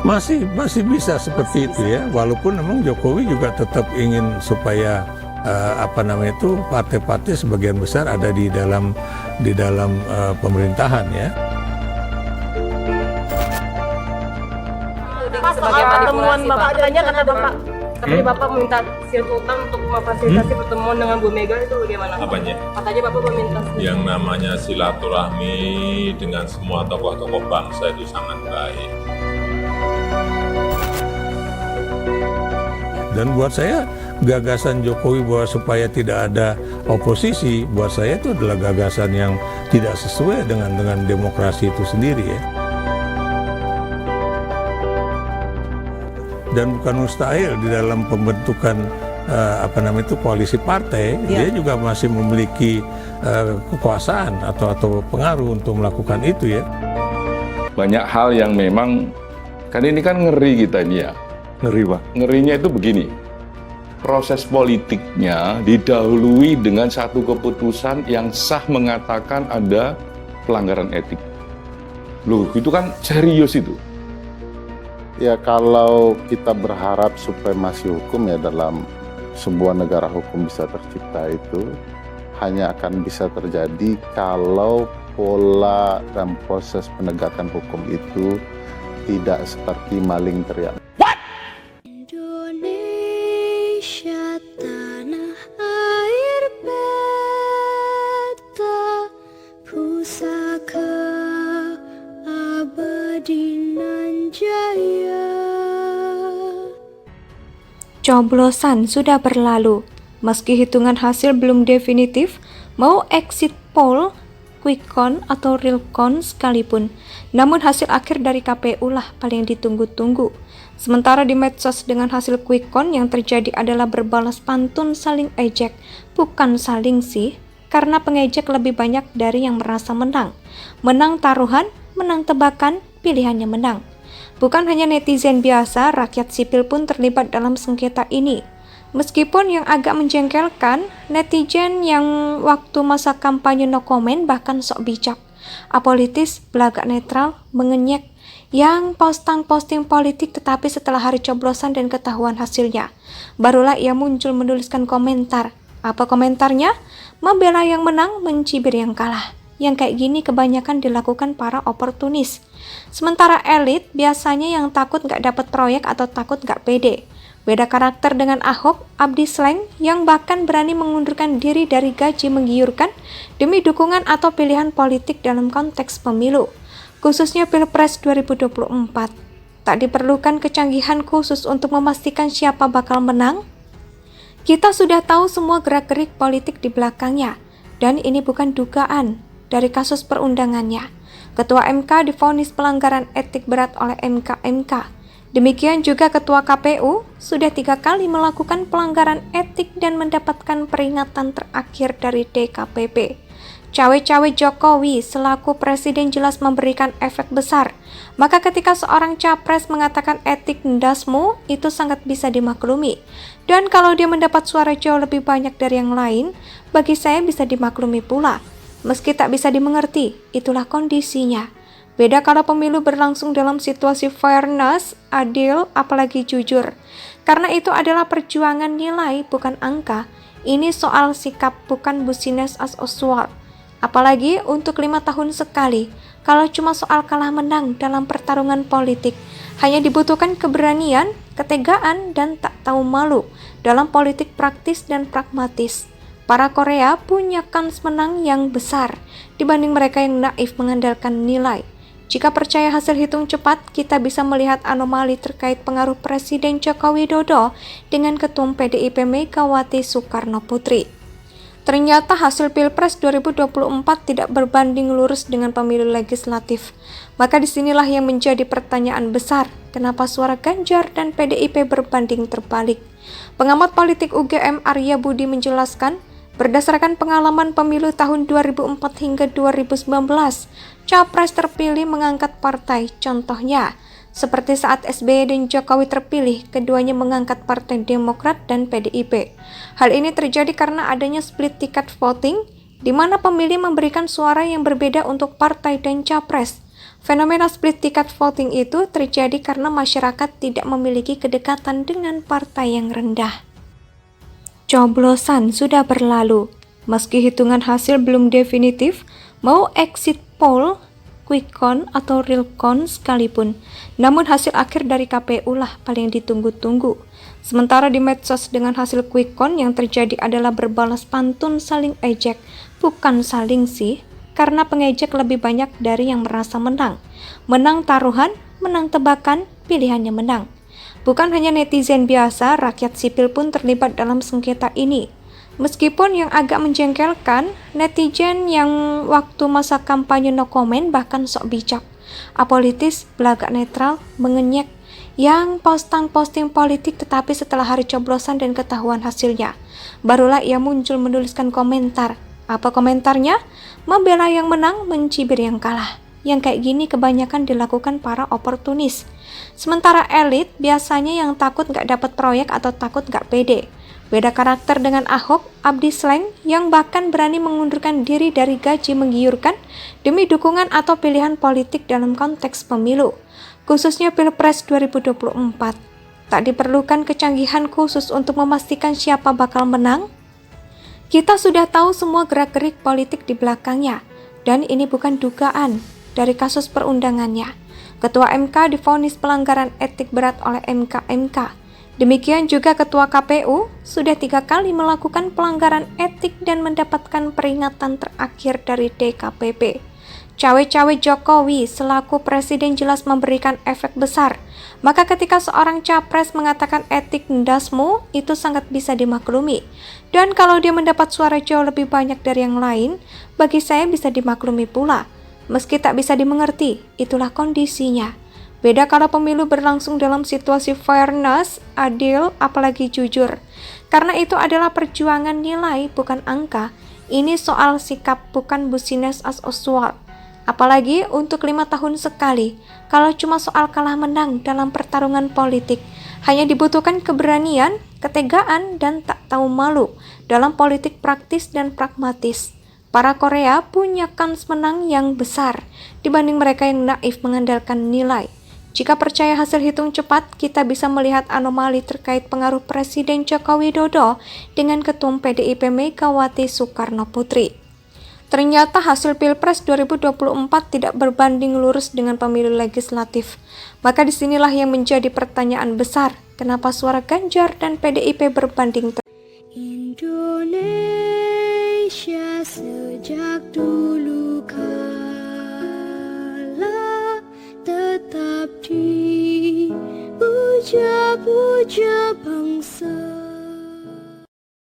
Masih bisa seperti itu ya, walaupun memang Jokowi juga tetap ingin supaya partai-partai sebagian besar ada di dalam pemerintahan ya. Sebagai pertemuan Bapak katanya kata Bapak katanya Bapak meminta Sri Sultan untuk memfasilitasi pertemuan dengan Bu Mega, itu bagaimana? Apanya? Katanya Bapak meminta Yang namanya silaturahmi dengan semua tokoh-tokoh bangsa itu sangat baik. Dan buat saya gagasan Jokowi bahwa supaya tidak ada oposisi, buat saya itu adalah gagasan yang tidak sesuai dengan demokrasi itu sendiri ya. Dan bukan mustahil di dalam pembentukan koalisi partai, dia juga masih memiliki kekuasaan atau pengaruh untuk melakukan itu ya. Banyak hal yang memang, kan ini kan ngeri kita ini ya. Ngeri Pak. Ngerinya itu begini, proses politiknya didahului dengan satu keputusan yang sah mengatakan ada pelanggaran etik. Loh, itu kan serius itu. Ya kalau kita berharap supremasi hukum ya dalam sebuah negara hukum bisa tercipta itu hanya akan bisa terjadi kalau pola dan proses penegakan hukum itu tidak seperti maling teriak. Indonesia tanah air beta pusaka abadi nan jaya. Coblosan sudah berlalu. Meski hitungan hasil belum definitif, mau exit poll, quick count atau real count sekalipun, namun hasil akhir dari KPU lah paling ditunggu-tunggu. Sementara di medsos dengan hasil quick count yang terjadi adalah berbalas pantun saling ejek, bukan saling sih, karena pengejek lebih banyak dari yang merasa menang. Menang taruhan, menang tebakan, pilihannya menang. Bukan hanya netizen biasa, rakyat sipil pun terlibat dalam sengketa ini. Meskipun yang agak menjengkelkan, netizen yang waktu masa kampanye no comment bahkan sok bijak, apolitis, belagak netral, mengenyek, yang posting politik tetapi setelah hari coblosan dan ketahuan hasilnya, barulah ia muncul menuliskan komentar. Apa komentarnya? Membela yang menang, mencibir yang kalah. Yang kayak gini kebanyakan dilakukan para oportunis. Sementara elit biasanya yang takut nggak dapat proyek atau takut nggak pede. Beda karakter dengan Ahok, Abdi Sleng, yang bahkan berani mengundurkan diri dari gaji menggiurkan demi dukungan atau pilihan politik dalam konteks pemilu, khususnya Pilpres 2024. Tak diperlukan kecanggihan khusus untuk memastikan siapa bakal menang. Kita sudah tahu semua gerak-gerik politik di belakangnya, dan ini bukan dugaan. Dari kasus perundangannya, Ketua MK divonis pelanggaran etik berat oleh MK. Demikian juga Ketua KPU sudah 3 kali melakukan pelanggaran etik dan mendapatkan peringatan terakhir dari DKPP. Cawe-cawe Jokowi selaku presiden jelas memberikan efek besar. Maka ketika seorang capres mengatakan etik ndasmu, itu sangat bisa dimaklumi. Dan kalau dia mendapat suara jauh lebih banyak dari yang lain, bagi saya bisa dimaklumi pula. Meski tak bisa dimengerti, itulah kondisinya. Beda kalau pemilu berlangsung dalam situasi fairness, adil, apalagi jujur. Karena itu adalah perjuangan nilai, bukan angka. Ini soal sikap, bukan business as usual. Apalagi untuk 5 tahun sekali. Kalau cuma soal kalah menang dalam pertarungan politik, hanya dibutuhkan keberanian, ketegaan, dan tak tahu malu dalam politik praktis dan pragmatis. Para Korea punya kans menang yang besar dibanding mereka yang naif mengandalkan nilai. Jika percaya hasil hitung cepat, kita bisa melihat anomali terkait pengaruh Presiden Joko Widodo dengan Ketum PDIP Megawati Soekarno Putri. Ternyata hasil Pilpres 2024 tidak berbanding lurus dengan pemilu legislatif. Maka disinilah yang menjadi pertanyaan besar, kenapa suara Ganjar dan PDIP berbanding terbalik. Pengamat politik UGM Arya Budi menjelaskan, berdasarkan pengalaman pemilu tahun 2004 hingga 2019, capres terpilih mengangkat partai. Contohnya, seperti saat SBY dan Jokowi terpilih, keduanya mengangkat Partai Demokrat dan PDIP. Hal ini terjadi karena adanya split ticket voting, di mana pemilih memberikan suara yang berbeda untuk partai dan capres. Fenomena split ticket voting itu terjadi karena masyarakat tidak memiliki kedekatan dengan partai yang rendah. Coblosan sudah berlalu, meski hitungan hasil belum definitif, mau exit poll, quick count atau real count sekalipun. Namun hasil akhir dari KPU lah paling ditunggu-tunggu. Sementara di medsos dengan hasil quick count yang terjadi adalah berbalas pantun saling ejek, bukan saling sih, karena pengejek lebih banyak dari yang merasa menang. Menang taruhan, menang tebakan, pilihannya menang. Bukan hanya netizen biasa, rakyat sipil pun terlibat dalam sengketa ini. Meskipun yang agak menjengkelkan, netizen yang waktu masa kampanye no comment bahkan sok bijak, apolitis, belagak netral, mengenyek, yang posting politik tetapi setelah hari coblosan dan ketahuan hasilnya, barulah ia muncul menuliskan komentar. Apa komentarnya? Membela yang menang, mencibir yang kalah. Yang kayak gini kebanyakan dilakukan para oportunis. Sementara elit biasanya yang takut nggak dapat proyek atau takut nggak pede. Beda karakter dengan Ahok, Abdi Sleng, yang bahkan berani mengundurkan diri dari gaji menggiurkan demi dukungan atau pilihan politik dalam konteks pemilu, khususnya Pilpres 2024. Tak diperlukan kecanggihan khusus untuk memastikan siapa bakal menang. Kita sudah tahu semua gerak-gerik politik di belakangnya, dan ini bukan dugaan dari kasus perundangannya. Ketua MK divonis pelanggaran etik berat oleh MK. Demikian juga Ketua KPU sudah 3 kali melakukan pelanggaran etik dan mendapatkan peringatan terakhir dari DKPP. Cawe-cawe Jokowi selaku presiden jelas memberikan efek besar. Maka ketika seorang capres mengatakan etik ndasmu, itu sangat bisa dimaklumi. Dan kalau dia mendapat suara jauh lebih banyak dari yang lain, bagi saya bisa dimaklumi pula. Meski tak bisa dimengerti, itulah kondisinya. Beda kalau pemilu berlangsung dalam situasi fairness, adil, apalagi jujur. Karena itu adalah perjuangan nilai, bukan angka. Ini soal sikap, bukan business as usual. Apalagi untuk 5 tahun sekali, kalau cuma soal kalah menang dalam pertarungan politik, hanya dibutuhkan keberanian, ketegaan, dan tak tahu malu dalam politik praktis dan pragmatis. Para Korea punya kans menang yang besar dibanding mereka yang naif mengandalkan nilai. Jika percaya hasil hitung cepat, kita bisa melihat anomali terkait pengaruh Presiden Joko Widodo dengan Ketum PDIP Megawati Soekarno Putri. Ternyata hasil Pilpres 2024 tidak berbanding lurus dengan pemilu legislatif. Maka disinilah yang menjadi pertanyaan besar, kenapa suara Ganjar dan PDIP berbanding Indonesia sejak dulu kala tetap dipuja-puja